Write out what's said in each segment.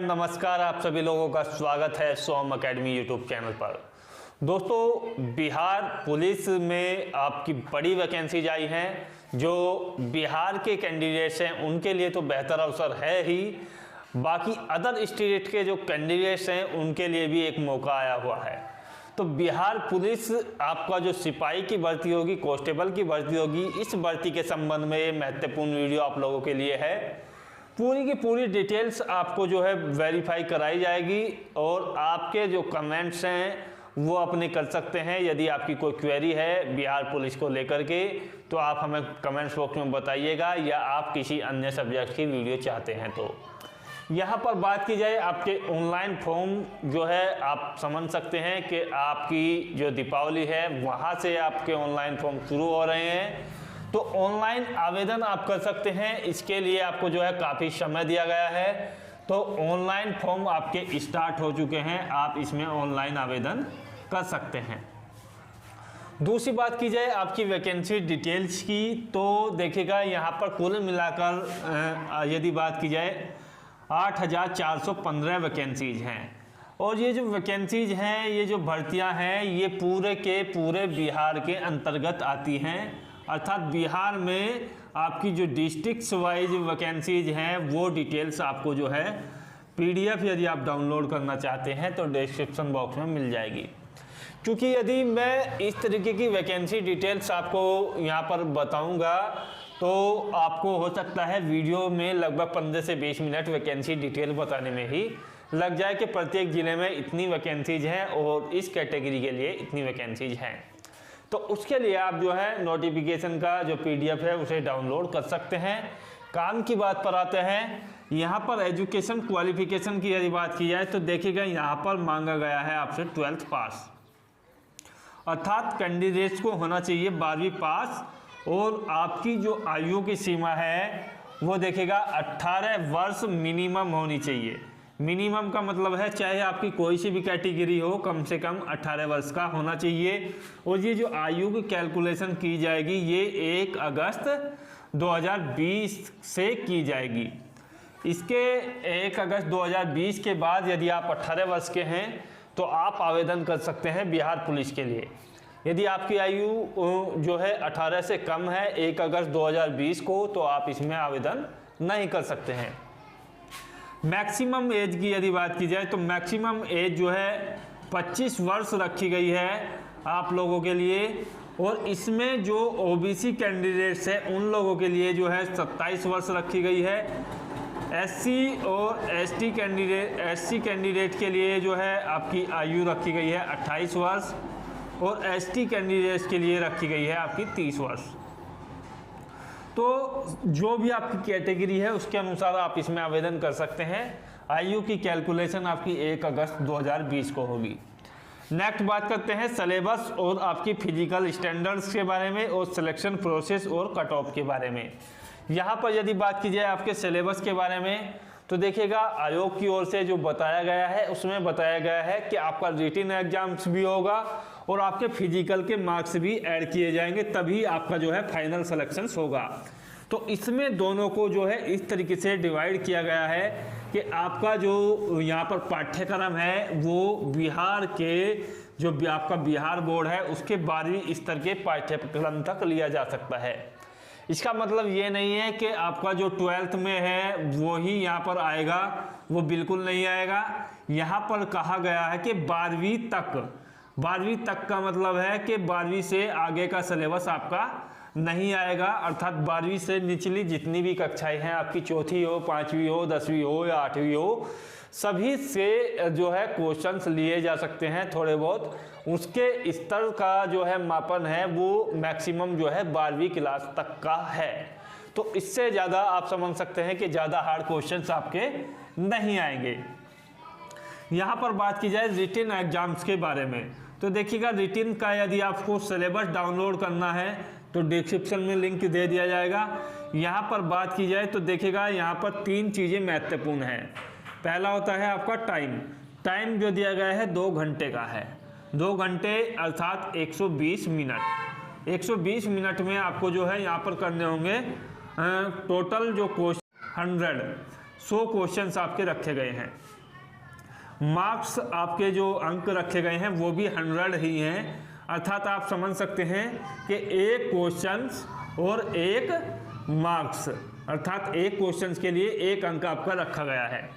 नमस्कार, आप सभी लोगों का स्वागत है सोम एकेडमी यूट्यूब चैनल पर। दोस्तों, बिहार पुलिस में आपकी बड़ी वैकेंसीज आई हैं। जो बिहार के कैंडिडेट्स हैं उनके लिए तो बेहतर अवसर है ही, बाकी अदर स्टेट के जो कैंडिडेट्स हैं उनके लिए भी एक मौका आया हुआ है। तो बिहार पुलिस आपका जो सिपाही की भर्ती होगी, कांस्टेबल की भर्ती होगी, इस भर्ती के संबंध में ये महत्वपूर्ण वीडियो आप लोगों के लिए है। पूरी की पूरी डिटेल्स आपको जो है वेरीफाई कराई जाएगी और आपके जो कमेंट्स हैं वो अपने कर सकते हैं। यदि आपकी कोई क्वेरी है बिहार पुलिस को लेकर के तो आप हमें कमेंट्स बॉक्स में बताइएगा, या आप किसी अन्य सब्जेक्ट की वीडियो चाहते हैं तो। यहाँ पर बात की जाए आपके ऑनलाइन फॉर्म जो है, आप समझ सकते हैं कि आपकी जो दीपावली है वहाँ से आपके ऑनलाइन फॉर्म शुरू हो रहे हैं। तो ऑनलाइन आवेदन आप कर सकते हैं, इसके लिए आपको जो है काफ़ी समय दिया गया है। तो ऑनलाइन फॉर्म आपके स्टार्ट हो चुके हैं, आप इसमें ऑनलाइन आवेदन कर सकते हैं। दूसरी बात की जाए आपकी वैकेंसी डिटेल्स की, तो देखिएगा यहाँ पर कुल मिलाकर यदि बात की जाए 8,415 वैकेंसीज हैं। और ये जो वैकेंसीज हैं, ये जो भर्तियां हैं, ये पूरे के पूरे बिहार के अंतर्गत आती हैं। अर्थात बिहार में आपकी जो डिस्ट्रिक्ट वाइज वैकेंसीज हैं वो डिटेल्स आपको जो है पीडीएफ यदि आप डाउनलोड करना चाहते हैं तो डिस्क्रिप्शन बॉक्स में मिल जाएगी। क्योंकि यदि मैं इस तरीके की वैकेंसी डिटेल्स आपको यहाँ पर बताऊँगा तो आपको हो सकता है वीडियो में लगभग 15 से 20 मिनट वैकेंसी डिटेल बताने में ही लग जाए कि प्रत्येक ज़िले में इतनी वैकेंसीज हैं और इस कैटेगरी के लिए इतनी वैकेंसीज हैं। तो उसके लिए आप जो है नोटिफिकेशन का जो पीडीएफ है उसे डाउनलोड कर सकते हैं। काम की बात पर आते हैं, यहाँ पर एजुकेशन क्वालिफिकेशन की यदि बात की जाए तो देखिएगा यहाँ पर मांगा गया है आपसे 12th पास, अर्थात कैंडिडेट्स को होना चाहिए 12वीं पास। और आपकी जो आयु की सीमा है वो देखिएगा 18 वर्ष मिनिमम होनी चाहिए। मिनिमम का मतलब है चाहे आपकी कोई सी भी कैटेगरी हो, कम से कम 18 वर्ष का होना चाहिए। और ये जो आयु की कैलकुलेशन की जाएगी ये 1 अगस्त 2020 से की जाएगी। इसके 1 अगस्त 2020 के बाद यदि आप 18 वर्ष के हैं तो आप आवेदन कर सकते हैं बिहार पुलिस के लिए। यदि आपकी आयु जो है 18 से कम है 1 अगस्त 2020 को, तो आप इसमें आवेदन नहीं कर सकते हैं। मैक्सिमम एज की यदि बात की जाए तो मैक्सिमम एज जो है 25 वर्ष रखी गई है आप लोगों के लिए। और इसमें जो ओबीसी कैंडिडेट्स हैं उन लोगों के लिए जो है 27 वर्ष रखी गई है। एससी और एससी कैंडिडेट के लिए जो है आपकी आयु रखी गई है 28 वर्ष और एसटी कैंडिडेट्स के लिए रखी गई है आपकी 30 वर्ष। तो जो भी आपकी कैटेगरी है उसके अनुसार आप इसमें आवेदन कर सकते हैं। आयु की कैलकुलेशन आपकी 1 अगस्त 2020 को होगी। नेक्स्ट बात करते हैं सिलेबस और आपकी फिजिकल स्टैंडर्ड्स के बारे में और सिलेक्शन प्रोसेस और कट ऑफ के बारे में। यहाँ पर यदि बात की जाए आपके सिलेबस के बारे में तो देखिएगा आयोग की ओर से जो बताया गया है उसमें बताया गया है कि आपका रिटन एग्जाम्स भी होगा और आपके फिजिकल के मार्क्स भी ऐड किए जाएंगे, तभी आपका जो है फाइनल सिलेक्शंस होगा। तो इसमें दोनों को जो है इस तरीके से डिवाइड किया गया है कि आपका जो यहाँ पर पाठ्यक्रम है वो बिहार के जो आपका बिहार बोर्ड है उसके 12वीं स्तर के पाठ्यक्रम तक लिया जा सकता है। इसका मतलब ये नहीं है कि आपका जो 12th में है वो ही यहाँ पर आएगा, वो बिल्कुल नहीं आएगा। यहाँ पर कहा गया है कि 12वीं तक का मतलब है कि 12वीं से आगे का सिलेबस आपका नहीं आएगा। अर्थात 12वीं से निचली जितनी भी कक्षाएं हैं आपकी, चौथी हो, 5वीं हो, 10वीं हो या 8वीं हो, सभी से जो है क्वेश्चंस लिए जा सकते हैं थोड़े बहुत। उसके स्तर का जो है मापन है वो मैक्सिमम जो है 12वीं क्लास तक का है। तो इससे ज़्यादा आप समझ सकते हैं कि ज़्यादा हार्ड क्वेश्चंस आपके नहीं आएंगे। यहाँ पर बात की जाए रिटन एग्जाम्स के बारे में तो देखिएगा रिटन का यदि आपको सिलेबस डाउनलोड करना है तो डिस्क्रिप्शन में लिंक दे दिया जाएगा। यहाँ पर बात की जाए तो देखिएगा यहाँ पर 3 चीज़ें महत्वपूर्ण हैं। पहला होता है आपका टाइम जो दिया गया है 2 घंटे का है। 2 घंटे अर्थात 120 मिनट। 120 मिनट में आपको जो है यहाँ पर करने होंगे टोटल जो क्वेश्चन 100 100 क्वेश्चंस आपके रखे गए हैं। मार्क्स आपके जो अंक रखे गए हैं वो भी 100 ही हैं, अर्थात आप समझ सकते हैं कि एक क्वेश्चंस और एक मार्क्स, अर्थात एक क्वेश्चंस के लिए एक अंक आपका रखा गया है।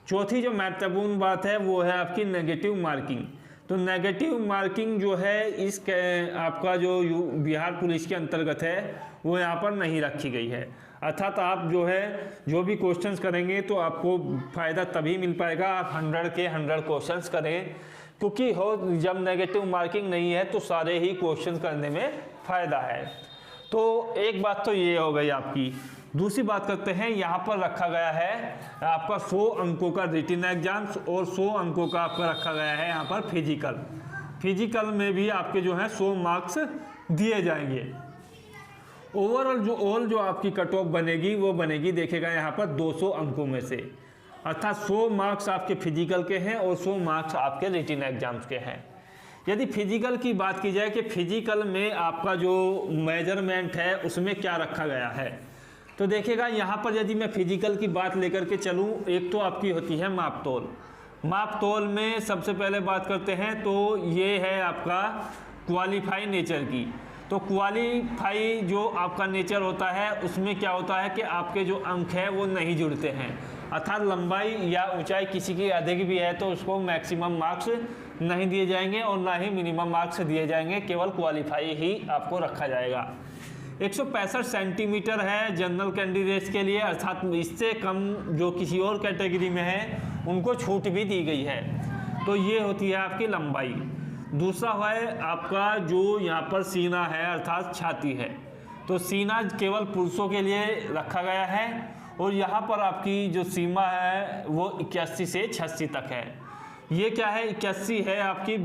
चौथी जो महत्वपूर्ण बात है वो है आपकी नेगेटिव मार्किंग। तो नेगेटिव मार्किंग जो है इस आपका जो बिहार पुलिस के अंतर्गत है वो यहाँ पर नहीं रखी गई है, अर्थात आप जो है जो भी क्वेश्चंस करेंगे तो आपको फ़ायदा तभी मिल पाएगा आप 100 के 100 क्वेश्चंस करें, क्योंकि जब नेगेटिव मार्किंग नहीं है तो सारे ही क्वेश्चंस करने में फ़ायदा है। तो एक बात तो ये हो गई आपकी। दूसरी बात करते हैं, यहाँ पर रखा गया है आपका 100 अंकों का रिटन एग्जाम्स और 100 अंकों का आपका रखा गया है यहाँ पर फिजिकल में भी आपके जो है 100 मार्क्स दिए जाएंगे। ओवरऑल जो आपकी कट ऑफ बनेगी वो बनेगी, देखेगा यहाँ पर 200 अंकों में से, अर्थात 100 मार्क्स आपके फिजिकल के हैं और 100 मार्क्स आपके रिटन एग्जाम्स के हैं। यदि फिजिकल की बात की जाए कि फिजिकल में आपका जो मेजरमेंट है उसमें क्या रखा गया है, तो देखिएगा यहाँ पर यदि मैं फिजिकल की बात लेकर के चलूँ, एक तो आपकी होती है मापतोल में सबसे पहले बात करते हैं तो ये है आपका क्वालिफाई नेचर की। तो क्वालिफाई जो आपका नेचर होता है उसमें क्या होता है कि आपके जो अंक हैं वो नहीं जुड़ते हैं, अर्थात लंबाई या ऊंचाई किसी की अधिक भी है तो उसको मैक्सिमम मार्क्स नहीं दिए जाएंगे और ना ही मिनिमम मार्क्स दिए जाएंगे, केवल क्वालिफाई ही आपको रखा जाएगा। 165 सेंटीमीटर है जनरल कैंडिडेट्स के लिए, अर्थात इससे कम जो किसी और कैटेगरी में है उनको छूट भी दी गई है। तो ये होती है आपकी लंबाई। दूसरा है आपका जो यहाँ पर सीना है अर्थात छाती है, तो सीना केवल पुरुषों के लिए रखा गया है और यहाँ पर आपकी जो सीमा है वो 81 से 86 तक है। ये क्या है, 81 है आपकी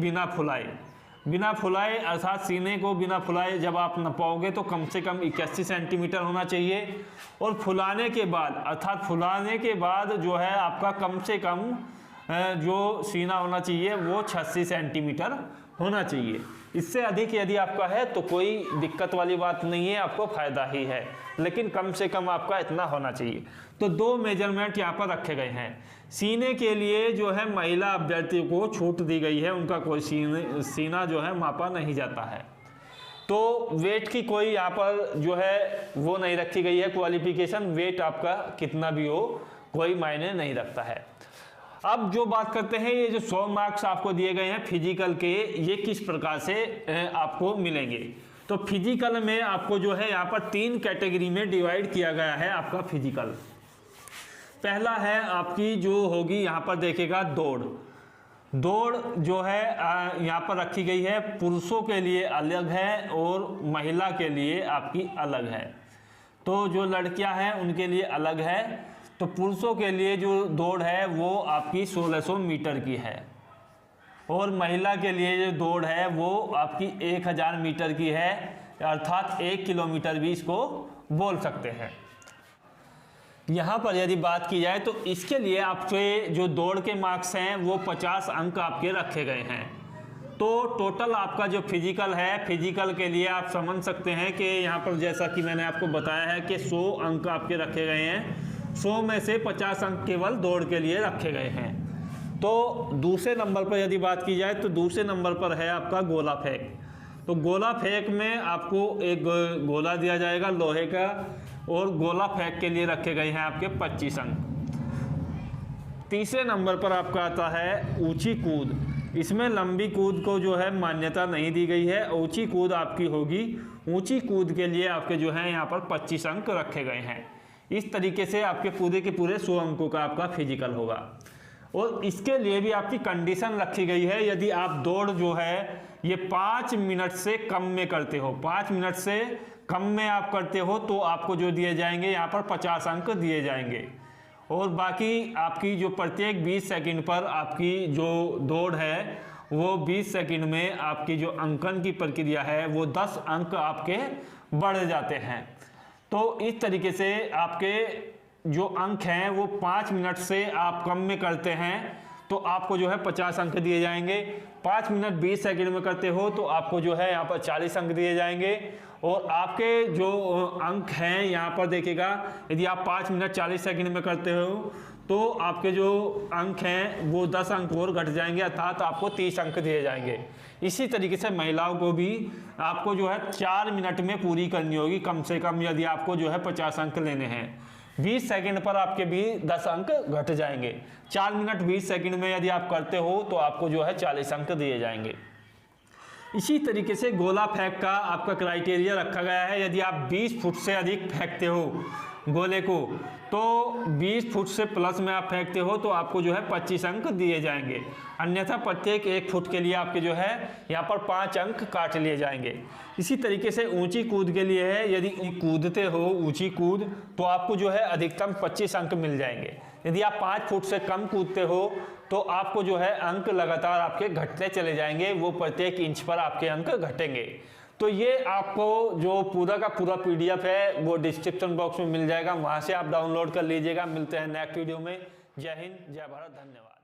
बिना फुलाए अर्थात सीने को बिना फुलाए जब आप नपाओगे तो कम से कम 81 सेंटीमीटर होना चाहिए, और फुलाने के बाद अर्थात फुलाने के बाद जो है आपका कम से कम जो सीना होना चाहिए वो 86 सेंटीमीटर होना चाहिए। इससे अधिक यदि आपका है तो कोई दिक्कत वाली बात नहीं है, आपको फ़ायदा ही है, लेकिन कम से कम आपका इतना होना चाहिए। तो 2 मेजरमेंट यहाँ पर रखे गए हैं। सीने के लिए जो है महिला अभ्यर्थियों को छूट दी गई है, उनका कोई सीना जो है मापा नहीं जाता है। तो वेट की कोई यहाँ पर जो है वो नहीं रखी गई है, क्वालिफिकेशन वेट आपका कितना भी हो कोई मायने नहीं रखता है। अब जो बात करते हैं ये जो 100 मार्क्स आपको दिए गए हैं फिजिकल के, ये किस प्रकार से आपको मिलेंगे। तो फिजिकल में आपको जो है यहाँ पर 3 कैटेगरी में डिवाइड किया गया है आपका फिजिकल। पहला है आपकी जो होगी यहाँ पर देखेगा दौड़ जो है यहाँ पर रखी गई है, पुरुषों के लिए अलग है और महिला के लिए आपकी अलग है। तो जो लड़कियां हैं उनके लिए अलग है। तो पुरुषों के लिए जो दौड़ है वो आपकी 1600 मीटर की है और महिला के लिए जो दौड़ है वो आपकी 1000 मीटर की है, अर्थात 1 किलोमीटर भी इसको बोल सकते हैं। यहाँ पर यदि बात की जाए तो इसके लिए आपके जो दौड़ के मार्क्स हैं वो 50 अंक आपके रखे गए हैं। तो टोटल आपका जो फिजिकल है, फिजिकल के लिए आप समझ सकते हैं कि यहाँ पर जैसा कि मैंने आपको बताया है कि 100 अंक आपके रखे गए हैं, 100 में से 50 अंक केवल दौड़ के लिए रखे गए हैं। तो दूसरे नंबर पर यदि बात की जाए तो दूसरे नंबर पर है आपका गोला फेंक। तो गोला फेंक में आपको एक गोला दिया जाएगा लोहे का और गोला फेंक के लिए रखे गए हैं आपके 25 अंक। तीसरे नंबर पर आपका आता है ऊंची कूद। इसमें लंबी कूद को जो है मान्यता नहीं दी गई है, ऊंची कूद आपकी होगी। ऊंची कूद के लिए आपके जो है यहाँ पर 25 अंक रखे गए हैं। इस तरीके से आपके पूरे के पूरे 100 अंकों का आपका फिजिकल होगा। और इसके लिए भी आपकी कंडीशन रखी गई है, यदि आप दौड़ जो है ये 5 मिनट से कम में करते हो, 5 मिनट से कम में आप करते हो तो आपको जो दिए जाएंगे यहाँ पर 50 अंक दिए जाएंगे। और बाकी आपकी जो प्रत्येक 20 सेकंड पर आपकी जो दौड़ है वो 20 सेकंड में आपकी जो अंकन की प्रक्रिया है वो 10 अंक आपके बढ़ जाते हैं। तो इस तरीके से आपके जो अंक हैं वो 5 मिनट से आप कम में करते हैं तो आपको जो है 50 अंक दिए जाएंगे। 5 मिनट 20 सेकंड में करते हो तो आपको जो है यहाँ पर 40 अंक दिए जाएंगे। और आपके जो अंक हैं यहाँ पर देखिएगा, यदि आप 5 मिनट 40 सेकंड में करते हो तो आपके जो अंक हैं वो 10 अंक और घट जाएंगे, अर्थात आपको 30 अंक दिए जाएंगे। इसी तरीके से महिलाओं को भी आपको जो है 4 मिनट में पूरी करनी होगी कम से कम, यदि आपको जो है 50 अंक लेने हैं। 20 सेकंड पर आपके भी 10 अंक घट जाएंगे। 4 मिनट 20 सेकंड में यदि आप करते हो तो आपको जो है 40 अंक दिए जाएंगे। इसी तरीके से गोला फेंक का आपका क्राइटेरिया रखा गया है। यदि आप 20 फुट से अधिक फेंकते हो गोले को, तो 20 फुट से प्लस में आप फेंकते हो तो आपको जो है 25 अंक दिए जाएंगे। अन्यथा प्रत्येक 1 फुट के लिए आपके जो है यहाँ पर 5 अंक काट लिए जाएंगे। इसी तरीके से ऊंची कूद के लिए है, यदि कूदते हो ऊंची कूद तो आपको जो है अधिकतम 25 अंक मिल जाएंगे। यदि आप 5 फुट से कम कूदते हो तो आपको जो है अंक लगातार आपके घटते चले जाएंगे, वो प्रत्येक इंच पर आपके अंक घटेंगे। तो ये आपको जो पूरा का पूरा PDF है वो डिस्क्रिप्शन बॉक्स में मिल जाएगा, वहां से आप डाउनलोड कर लीजिएगा। मिलते हैं नेक्स्ट वीडियो में। जय हिंद, जय भारत, धन्यवाद।